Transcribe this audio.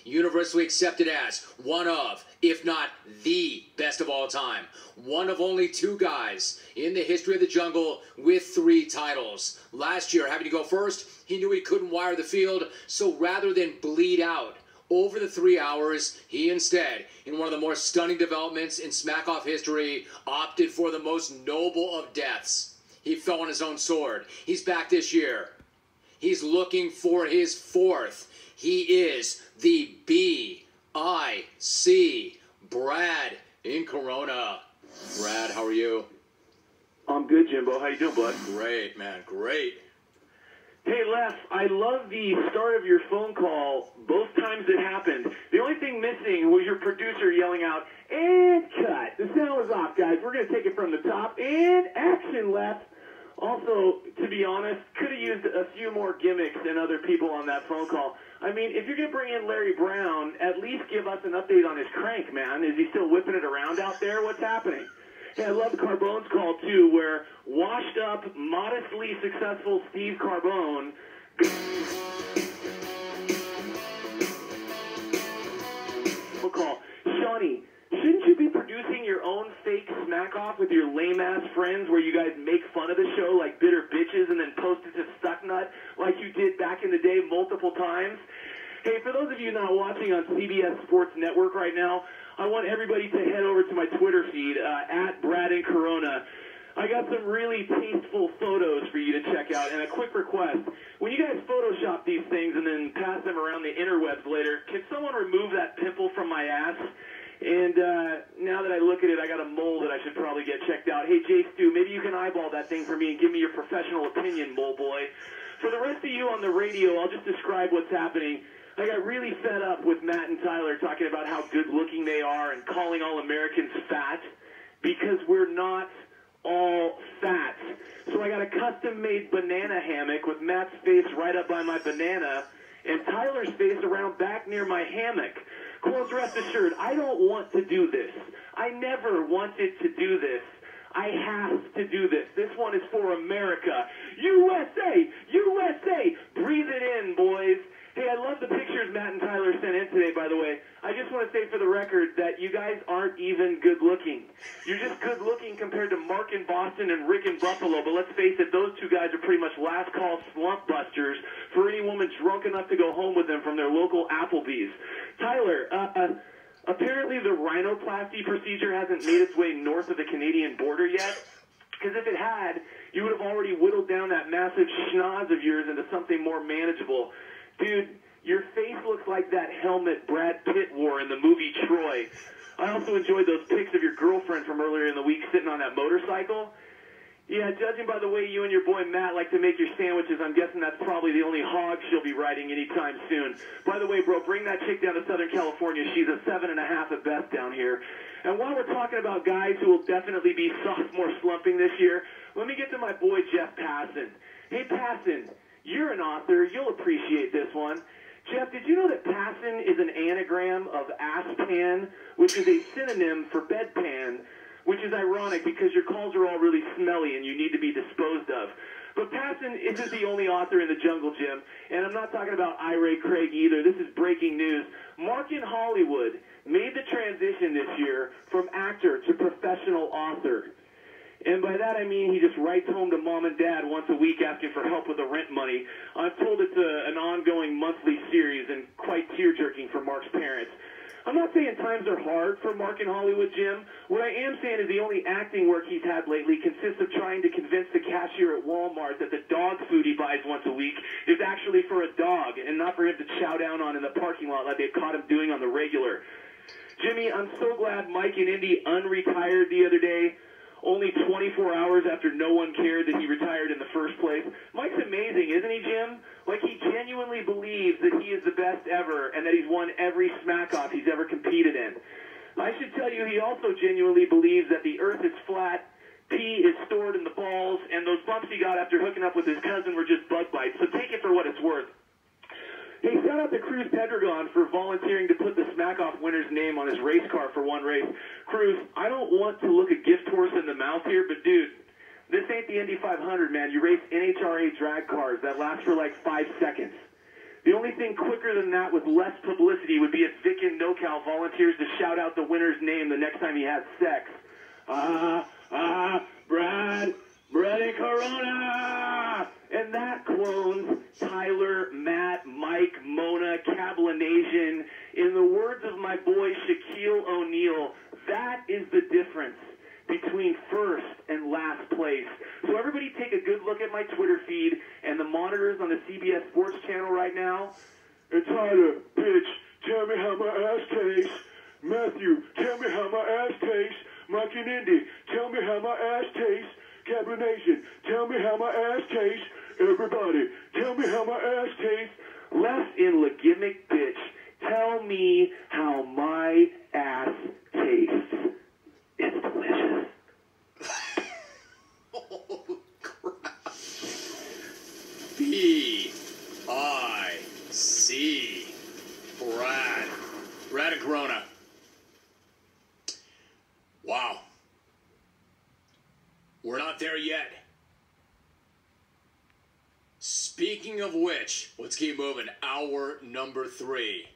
universally accepted as one of, if not the best of all time. One of only two guys in the history of the jungle with 3 titles. Last year, having to go first, he knew he couldn't wire the field, so rather than bleed out over the 3 hours, he instead, in one of the more stunning developments in Smack-Off history, opted for the most noble of deaths. He fell on his own sword. He's back this year. He's looking for his 4th. He is the B.I.C. Brad in Corona. Brad, how are you? I'm good, Jimbo. How you doing, bud? Great, man. Great. Hey, Les, I love the start of your phone call both times it happened. The only thing missing was your producer yelling out, "And cut." The sound was off, guys. We're going to take it from the top. And action, Les. Also, to be honest, could have used a few more gimmicks than other people on that phone call. I mean, if you're going to bring in Larry Brown, at least give us an update on his crank, man. Is he still whipping it around out there? What's happening? Hey, I love Carbone's call, too, where washed-up, modestly successful Steve Carbone call. Shawnee, shouldn't you be producing your own fake smack-off with your lame-ass friends where you guys make fun of the show like bitter bitches and then post it to Stucknut like you did back in the day multiple times? Hey, for those of you not watching on CBS Sports Network right now, I want everybody to head over to my Twitter feed, at Brad and Corona. I got some really tasteful photos for you to check out, and a quick request. When you guys Photoshop these things and then pass them around the interwebs later, can someone remove that pimple from my ass? And now that I look at it, I got a mole that I should probably get checked out. Hey, Jay Stu, maybe you can eyeball that thing for me and give me your professional opinion, mole boy. For the rest of you on the radio, I'll just describe what's happening. I got really fed up with Matt and Tyler talking about how good-looking they are and calling all Americans fat because we're not all fat. So I got a custom-made banana hammock with Matt's face right up by my banana and Tyler's face around back near my hammock. Quote, rest assured, I don't want to do this. I never wanted to do this. I have to do this. This one is for America. USA! USA! Breathe it in, boys. Hey, I love the pictures Matt and Tyler sent in today, by the way. I just want to say for the record that you guys aren't even good-looking. You're just good-looking compared to Mark in Boston and Rick in Buffalo, but let's face it, those two guys are pretty much last-call slump busters for any woman drunk enough to go home with them from their local Applebee's. Tyler, apparently the rhinoplasty procedure hasn't made its way north of the Canadian border yet, because if it had, you would have already whittled down that massive schnoz of yours into something more manageable. Dude, your face looks like that helmet Brad Pitt wore in the movie Troy. I also enjoyed those pics of your girlfriend from earlier in the week sitting on that motorcycle. Yeah, judging by the way you and your boy Matt like to make your sandwiches, I'm guessing that's probably the only hog she'll be riding anytime soon. By the way, bro, bring that chick down to Southern California. She's a 7.5 at best down here. And while we're talking about guys who will definitely be sophomore slumping this year, let me get to my boy Jeff Passan. Hey, Passan. You're an author. You'll appreciate this one. Jeff, did you know that Passan is an anagram of ass-pan, which is a synonym for bedpan, which is ironic because your calls are all really smelly and you need to be disposed of. But Passan isn't the only author in the jungle gym, and I'm not talking about I. Ray Craig either. This is breaking news. Mark in Hollywood made the transition this year from actor to professional author. And by that I mean he just writes home to mom and dad once a week asking for help with the rent money. I'm told it's an ongoing monthly series and quite tear-jerking for Mark's parents. I'm not saying times are hard for Mark in Hollywood, Jim. What I am saying is the only acting work he's had lately consists of trying to convince the cashier at Walmart that the dog food he buys once a week is actually for a dog and not for him to chow down on in the parking lot like they caught him doing on the regular. Jimmy, I'm so glad Mike in Indy unretired the other day. Only 24 hours after no one cared that he retired in the first place. Mike's amazing, isn't he, Jim? Like, he genuinely believes that he is the best ever and that he's won every smack-off he's ever competed in. I should tell you, he also genuinely believes that the earth is flat, pee is stored in the balls, and those bumps he got after hooking up with his cousin were just bug bites, so take it for what it's worth. Hey, shout out to Cruz Pedregon for volunteering to put the Smack-Off winner's name on his race car for one race. Cruz, I don't want to look a gift horse in the mouth here, but dude, this ain't the Indy 500, man. You race NHRA drag cars that last for like 5 seconds. The only thing quicker than that with less publicity would be if Vic and NoCal volunteers to shout out the winner's name the next time he has sex. Brad and Corona! And that clones Tyler, Matt, Mike, Mona, Cablinasian. In the words of my boy Shaquille O'Neal, that is the difference between first and last place. So everybody take a good look at my Twitter feed and the monitors on the CBS Sports channel right now. And Tyler, bitch, tell me how my ass tastes. Matthew, tell me how my ass tastes. Mike and Indy, tell me how my ass tastes. Cablination, tell me how my ass tastes. Everybody, tell me how my ass tastes. Left in Legimic bitch, tell me how my ass tastes. It's delicious. Oh, crap. B-I-C. Brad and Corona. Wow. We're not there yet. Speaking of which, let's keep moving. Hour number 3.